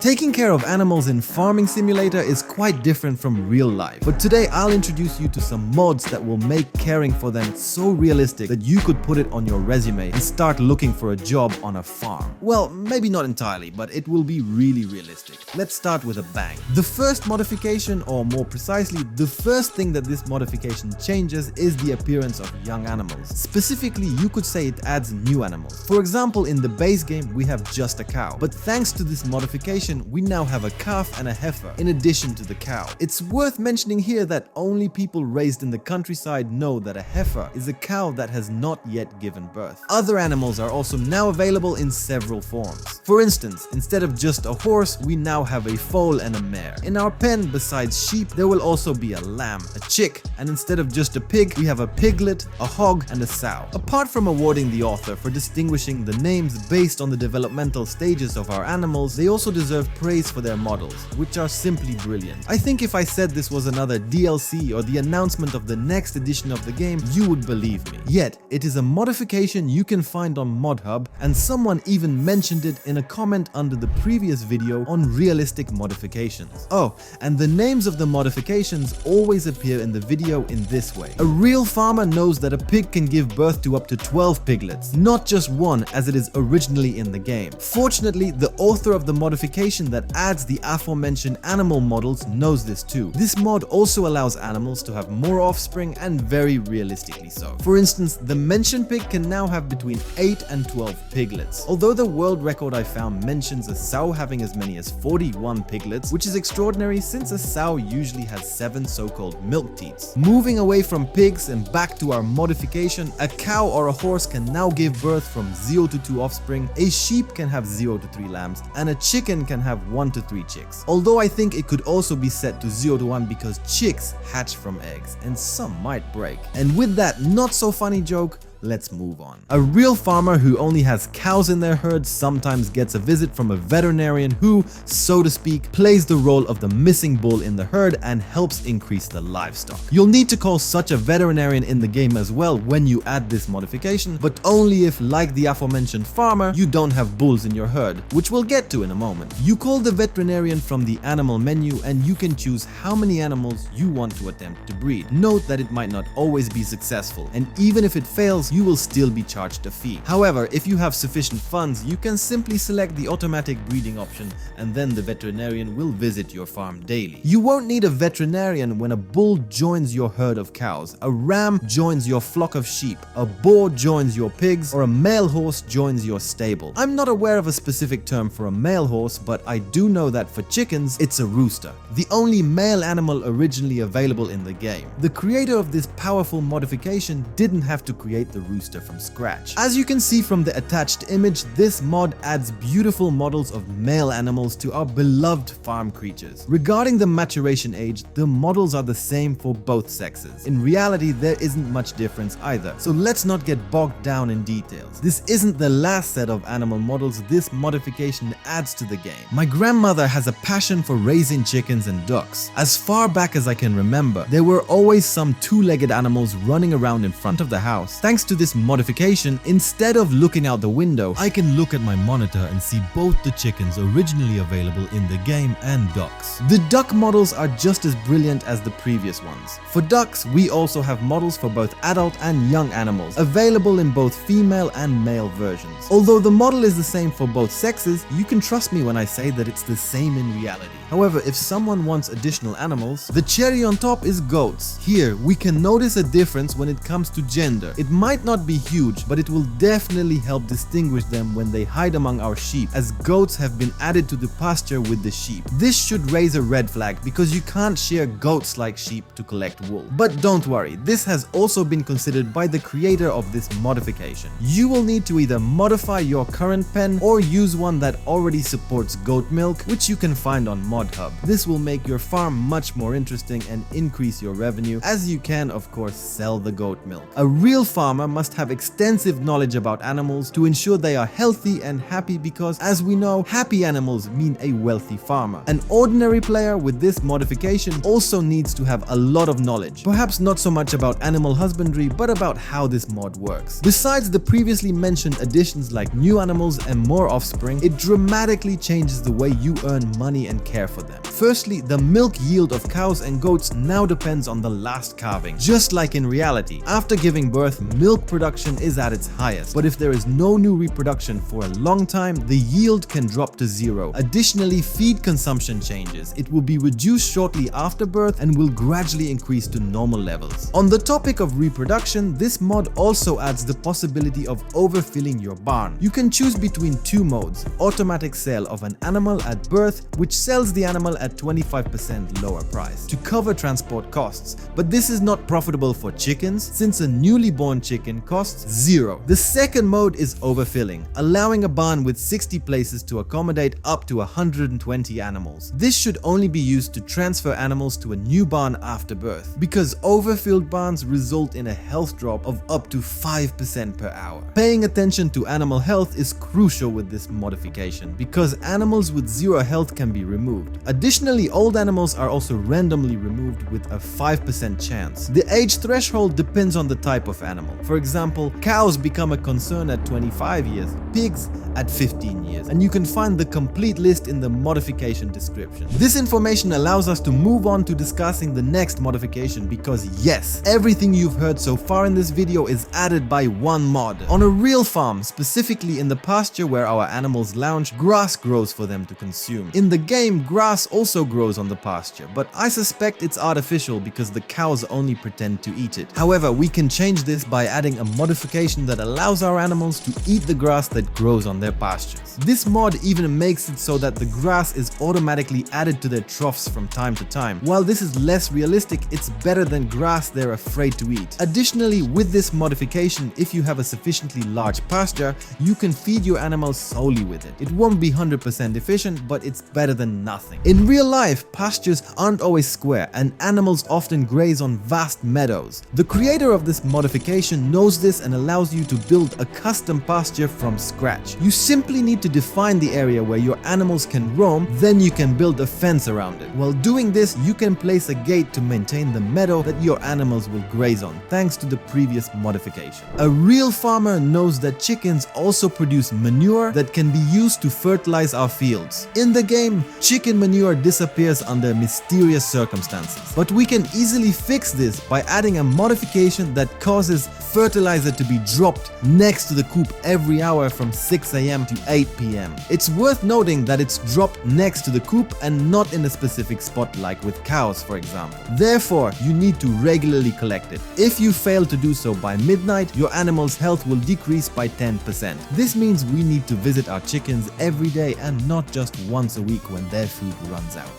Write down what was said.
Taking care of animals in Farming Simulator is quite different from real life, but today I'll introduce you to some mods that will make caring for them so realistic that you could put it on your resume and start looking for a job on a farm. Well, maybe not entirely, but it will be really realistic. Let's start with a bang. The first modification, or more precisely, the first thing that this modification changes is the appearance of young animals. Specifically, you could say it adds new animals. For example, in the base game we have just a cow, but thanks to this modification we now have a calf and a heifer in addition to the cow. It's worth mentioning here that only people raised in the countryside know that a heifer is a cow that has not yet given birth. Other animals are also now available in several forms. For instance, instead of just a horse, we now have a foal and a mare. In our pen, besides sheep, there will also be a lamb, a chick, and instead of just a pig, we have a piglet, a hog, and a sow. Apart from awarding the author for distinguishing the names based on the developmental stages of our animals, they also deserve praise for their models, which are simply brilliant. I think if I said this was another DLC or the announcement of the next edition of the game, you would believe me. Yet, it is a modification you can find on ModHub, and someone even mentioned it in a comment under the previous video on realistic modifications. Oh, and the names of the modifications always appear in the video in this way. A real farmer knows that a pig can give birth to up to 12 piglets, not just one as it is originally in the game. Fortunately, the author of the modification that adds the aforementioned animal models knows this too. This mod also allows animals to have more offspring, and very realistically so. For instance, the mentioned pig can now have between 8 and 12 piglets. Although the world record I found mentions a sow having as many as 41 piglets, which is extraordinary since a sow usually has 7 so-called milk teats. Moving away from pigs and back to our modification, a cow or a horse can now give birth from 0 to 2 offspring, a sheep can have 0 to 3 lambs, and a chicken can have 1 to 3 chicks. Although I think it could also be set to 0 to 1 because chicks hatch from eggs and some might break. And with that not so funny joke, let's move on. A real farmer who only has cows in their herd sometimes gets a visit from a veterinarian who, so to speak, plays the role of the missing bull in the herd and helps increase the livestock. You'll need to call such a veterinarian in the game as well when you add this modification, but only if, like the aforementioned farmer, you don't have bulls in your herd, which we'll get to in a moment. You call the veterinarian from the animal menu and you can choose how many animals you want to attempt to breed. Note that it might not always be successful, and even if it fails, you will still be charged a fee. However, if you have sufficient funds, you can simply select the automatic breeding option and then the veterinarian will visit your farm daily. You won't need a veterinarian when a bull joins your herd of cows, a ram joins your flock of sheep, a boar joins your pigs, or a male horse joins your stable. I'm not aware of a specific term for a male horse, but I do know that for chickens, it's a rooster, the only male animal originally available in the game. The creator of this powerful modification didn't have to create the rooster from scratch. As you can see from the attached image, this mod adds beautiful models of male animals to our beloved farm creatures. Regarding the maturation age, the models are the same for both sexes. In reality, there isn't much difference either, so let's not get bogged down in details. This isn't the last set of animal models this modification adds to the game. My grandmother has a passion for raising chickens and ducks. As far back as I can remember, there were always some two-legged animals running around in front of the house. Thanks to this modification, instead of looking out the window, I can look at my monitor and see both the chickens originally available in the game and ducks. The duck models are just as brilliant as the previous ones. For ducks, we also have models for both adult and young animals, available in both female and male versions. Although the model is the same for both sexes, you can trust me when I say that it's the same in reality. However, if someone wants additional animals, the cherry on top is goats. Here, we can notice a difference when it comes to gender. It might not be huge, but it will definitely help distinguish them when they hide among our sheep, as goats have been added to the pasture with the sheep. This should raise a red flag because you can't shear goats like sheep to collect wool. But don't worry, this has also been considered by the creator of this modification. You will need to either modify your current pen or use one that already supports goat milk, which you can find on ModHub. This will make your farm much more interesting and increase your revenue, as you can of course sell the goat milk. A real farmer must have extensive knowledge about animals to ensure they are healthy and happy because, as we know, happy animals mean a wealthy farmer. An ordinary player with this modification also needs to have a lot of knowledge, perhaps not so much about animal husbandry, but about how this mod works. Besides the previously mentioned additions like new animals and more offspring, it dramatically changes the way you earn money and care for them. Firstly, the milk yield of cows and goats now depends on the last calving. Just like in reality, after giving birth, milk production is at its highest, but if there is no new reproduction for a long time, the yield can drop to zero. Additionally, feed consumption changes. It will be reduced shortly after birth and will gradually increase to normal levels. On the topic of reproduction, this mod also adds the possibility of overfilling your barn. You can choose between two modes: automatic sale of an animal at birth, which sells the animal at 25% lower price to cover transport costs, but this is not profitable for chickens since a newly born chicken costs zero. The second mode is overfilling, allowing a barn with 60 places to accommodate up to 120 animals. This should only be used to transfer animals to a new barn after birth, because overfilled barns result in a health drop of up to 5% per hour. Paying attention to animal health is crucial with this modification, because animals with zero health can be removed. Additionally, old animals are also randomly removed with a 5% chance. The age threshold depends on the type of animal. For example, cows become a concern at 25 years, pigs at 15 years, and you can find the complete list in the modification description. This information allows us to move on to discussing the next modification, because yes, everything you've heard so far in this video is added by one mod. On a real farm, specifically in the pasture where our animals lounge, grass grows for them to consume. In the game, grass also grows on the pasture, but I suspect it's artificial because the cows only pretend to eat it. However, we can change this by adding a modification that allows our animals to eat the grass that grows on their pastures. This mod even makes it so that the grass is automatically added to their troughs from time to time. While this is less realistic, it's better than grass they're afraid to eat. Additionally, with this modification, if you have a sufficiently large pasture, you can feed your animals solely with it. It won't be 100% efficient, but it's better than nothing. In real life, pastures aren't always square, and animals often graze on vast meadows. The creator of this modification knows this and allows you to build a custom pasture from scratch. You simply need to define the area where your animals can roam, then you can build a fence around it. While doing this, you can place a gate to maintain the meadow that your animals will graze on, thanks to the previous modification. A real farmer knows that chickens also produce manure that can be used to fertilize our fields. In the game, chicken manure disappears under mysterious circumstances, but we can easily fix this by adding a modification that causes fertilizer to be dropped next to the coop every hour from 6 AM to 8 PM. It's worth noting that it's dropped next to the coop and not in a specific spot like with cows, for example. Therefore, you need to regularly collect it. If you fail to do so by midnight, your animal's health will decrease by 10%. This means we need to visit our chickens every day and not just once a week when their food runs out.